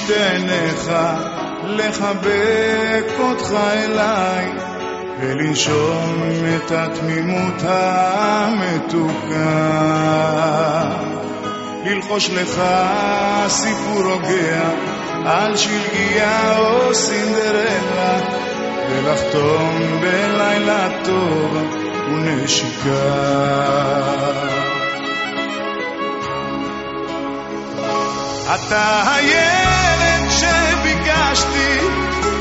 בשתי עיניך, לחבק אותך אליי, ולנשום את התמימות המתוקה, ללחוש לך סיפור רוגע על שלגיה או סינדרלה, ולחתום בלילה טוב ונשיקה. אתה הילד שביקשתי,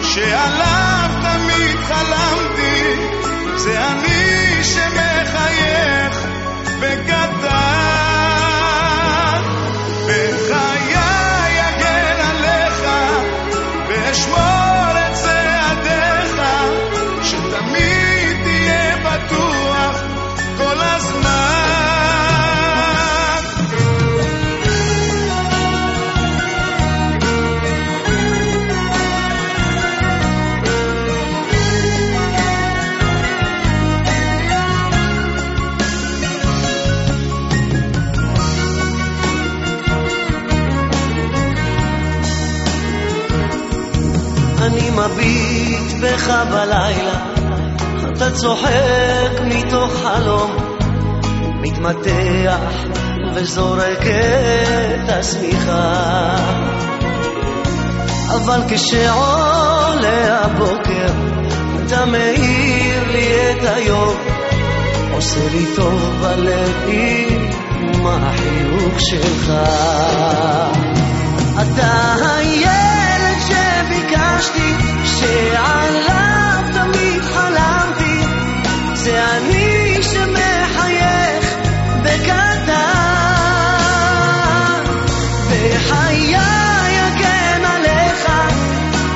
שעליו תמיד חלמתי, זה אני שמחייך בקטן, בחיי אגן עליך ואשמור את צעדיך, שתמיד תהיה בטוח כל הזמן. אני מביט בך בלילה, אתה צוחק מתוך חלום, מתמתח וזורק את השמיכה, אבל כשעולה הבוקר אתה מאיר לי את היום, עושה לי טוב בלב עם החיוך שלך. אתה הילד שביקשתי, שעליו תמיד חלמתי, זה אני שמחייך בקטן, בחיי אגן עליך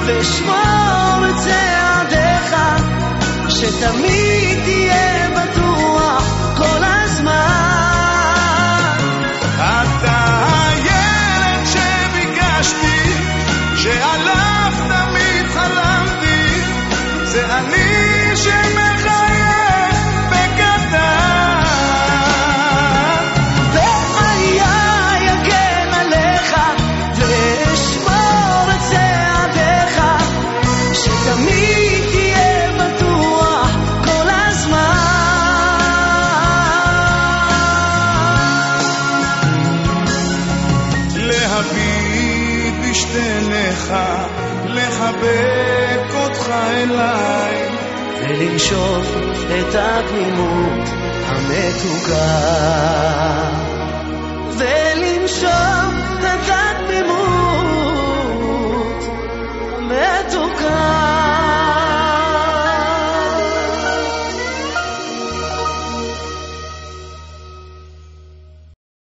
ושמור את צעדיך, שתמיד תהיה בטוח כל הזמן. אתה הילד שביקשתי, שעליו תמיד חלמתי, זה אני שמחייך בקטן, בחיי אגן עליך ואשמור את צעדיך, שתמיד תהיה בטוח כל הזמן. להביט בשתי עיניך, לחבק אותך אליי, ולנשוף את התמימות המתוקה, ולנשוף את